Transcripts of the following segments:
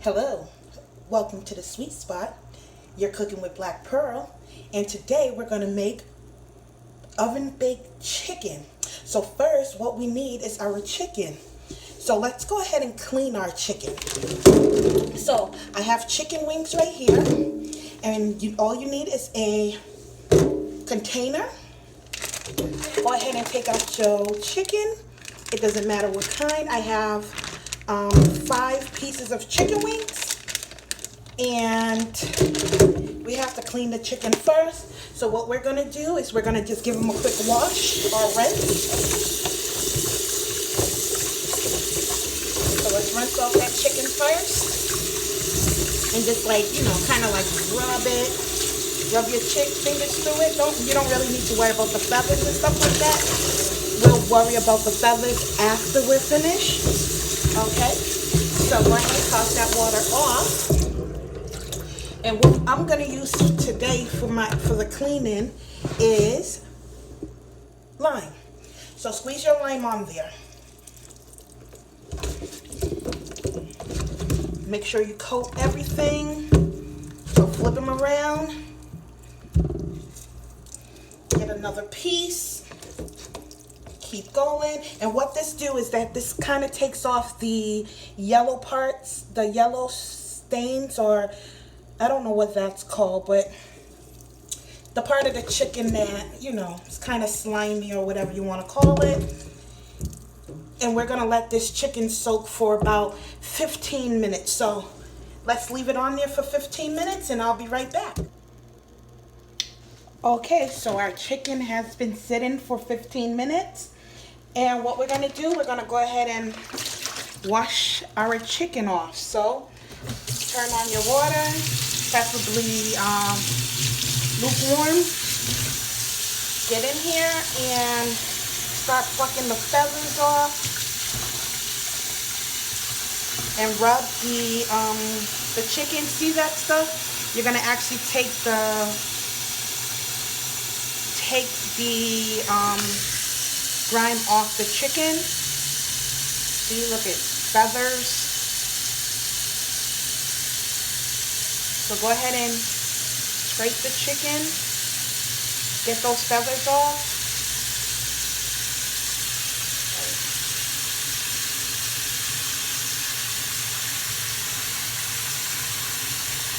Hello, welcome to the Sweet Spot. You're cooking with Black Pearl, and today we're going to make oven baked chicken. So first, what we need is our chicken. So let's go ahead and clean our chicken. So I have chicken wings right here, and all you need is a container. Go ahead and take out your chicken. It doesn't matter what kind. I have 5 pieces of chicken wings, and we have to clean the chicken first. So what we're going to do is we're going to just give them a quick wash or rinse. So let's rinse off that chicken first, and just kind of like rub it. Rub your fingers through it. You don't really need to worry about the feathers and stuff like that. We'll worry about the feathers after we're finished. Okay, so go ahead and toss that water off. And what I'm going to use today for the cleaning is lime. So squeeze your lime on there. Make sure you coat everything. So flip them around. Get another piece. Keep going. And what this do is that this kind of takes off the yellow parts, the yellow stains, or I don't know what that's called, but the part of the chicken that, it's kind of slimy or whatever you want to call it. And we're going to let this chicken soak for about 15 minutes. So let's leave it on there for 15 minutes and I'll be right back. Okay, so our chicken has been sitting for 15 minutes. And what we're going to do, we're going to go ahead and wash our chicken off. So turn on your water, preferably lukewarm. Get in here and start plucking the feathers off. And rub the chicken. See that stuff? You're going to actually take the grime off the chicken. See, look at feathers. So go ahead and scrape the chicken. Get those feathers off.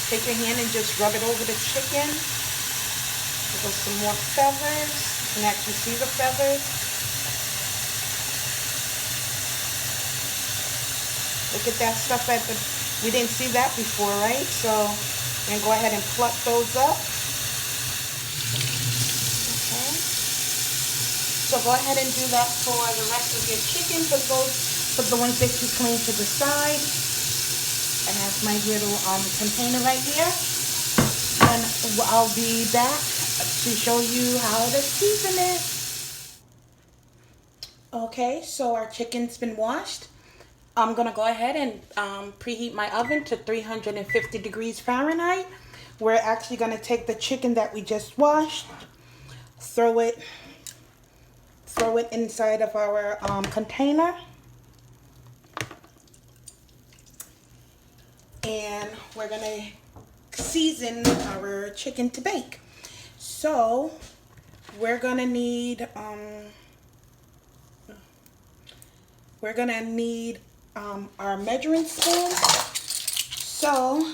Take your hand and just rub it over the chicken. There goes some more feathers. You can actually see the feathers. Look at that stuff we didn't see that before, right? So then go ahead and pluck those up. Okay. So go ahead and do that for the rest of your chicken. Put the ones that you clean to the side. I have my little container right here. And I'll be back to show you how to season it. Okay, so our chicken's been washed. I'm going to go ahead and preheat my oven to 350 degrees Fahrenheit. We're actually going to take the chicken that we just washed, throw it inside of our container. And we're going to season our chicken to bake. So we're going to need our measuring spoon. So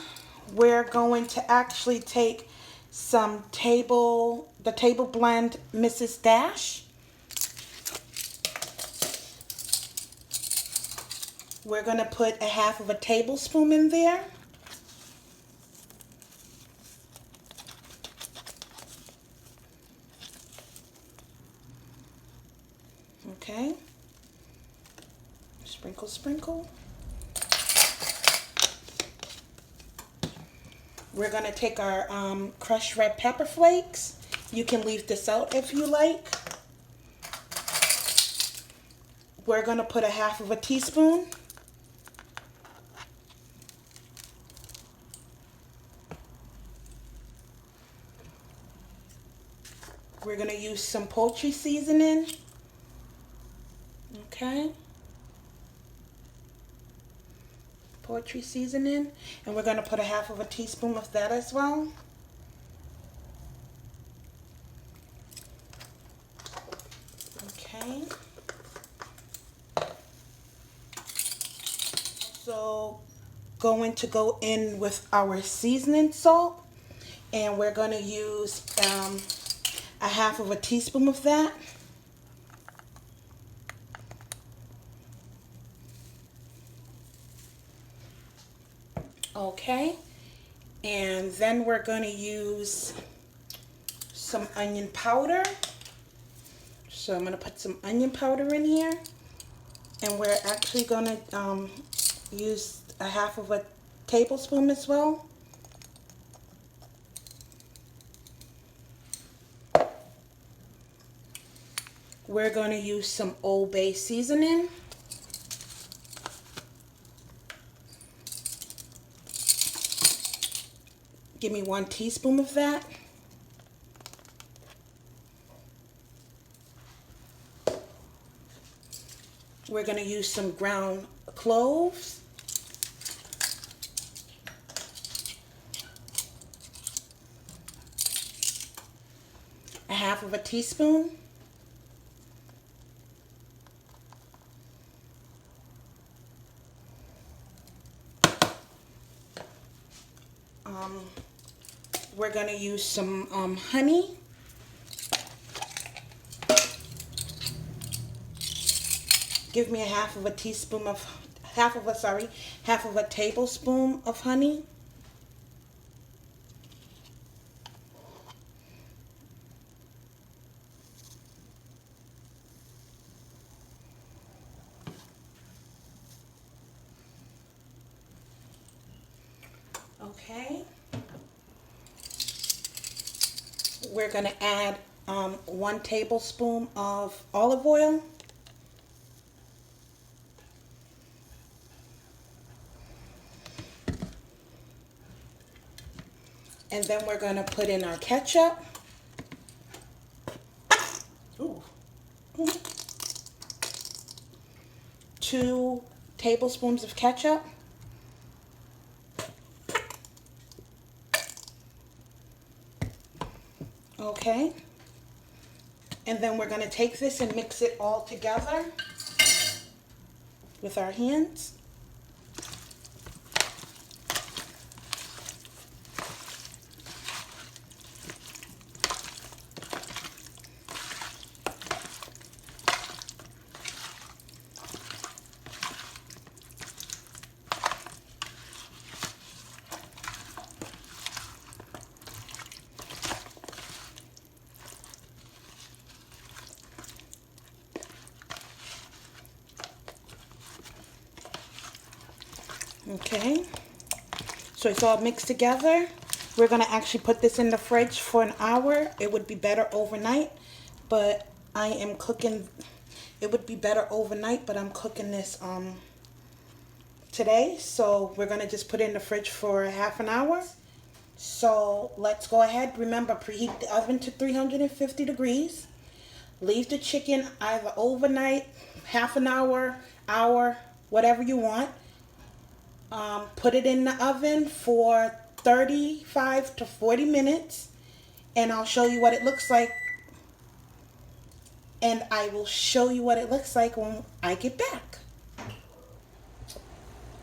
we're going to actually take some the table blend Mrs. Dash. We're going to put a half of a tablespoon in there. Okay. Sprinkle, sprinkle. We're going to take our crushed red pepper flakes. You can leave this out if you like. We're going to put a half of a teaspoon. We're going to use some poultry seasoning. Okay. poultry seasoning, and we're going to put a half of a teaspoon of that as well. Okay. So going to go in with our seasoning salt, and we're going to use a half of a teaspoon of that. Okay, and then we're going to use some onion powder. So I'm going to put some onion powder in here, and we're actually going to use a half of a tablespoon as well. We're going to use some Old Bay seasoning. Give me 1 teaspoon of that. We're going to use some ground cloves. A half of a teaspoon. We're going to use some honey. Give me a half of a tablespoon of honey. Okay. We're going to add 1 tablespoon of olive oil. And then we're going to put in our ketchup. Ooh. 2 tablespoons of ketchup. Okay. And then we're going to take this and mix it all together with our hands. Okay, so it's all mixed together. We're going to actually put this in the fridge for an hour. It would be better overnight, but I am cooking, it would be better overnight, but I'm cooking this today. So we're going to just put it in the fridge for half an hour. So let's go ahead. Remember, preheat the oven to 350 degrees. Leave the chicken either overnight, half an hour, whatever you want. Put it in the oven for 35 to 40 minutes, and I'll show you what it looks like. And I will show you what it looks like when I get back.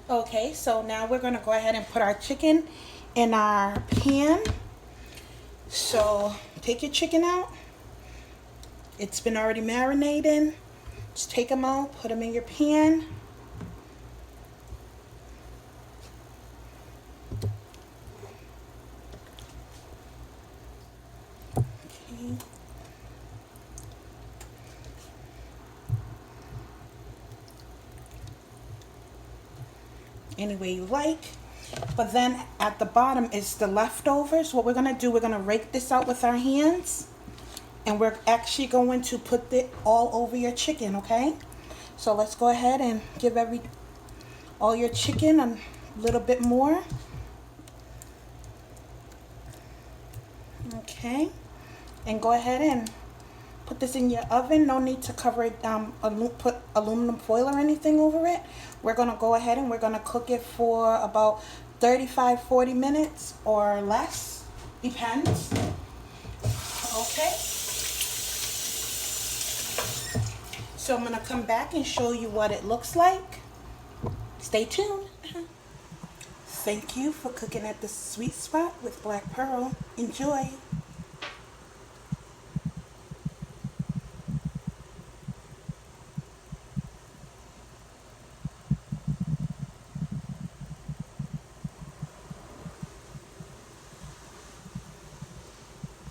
Okay, so now we're going to go ahead and put our chicken in our pan. So take your chicken out. It's been already marinating. Just take them out, put them in your pan. Any way you like. But then at the bottom is the leftovers. What we're going to do, we're going to rake this out with our hands, and we're actually going to put it all over your chicken. Okay, so let's go ahead and give all your chicken a little bit more. Okay, and go ahead and Put this in your oven. No need to cover it, put aluminum foil or anything over it. We're going to go ahead and we're going to cook it for about 35-40 minutes or less. Depends. Okay. So I'm going to come back and show you what it looks like. Stay tuned. Thank you for cooking at the Sweet Spot with Black Pearl. Enjoy.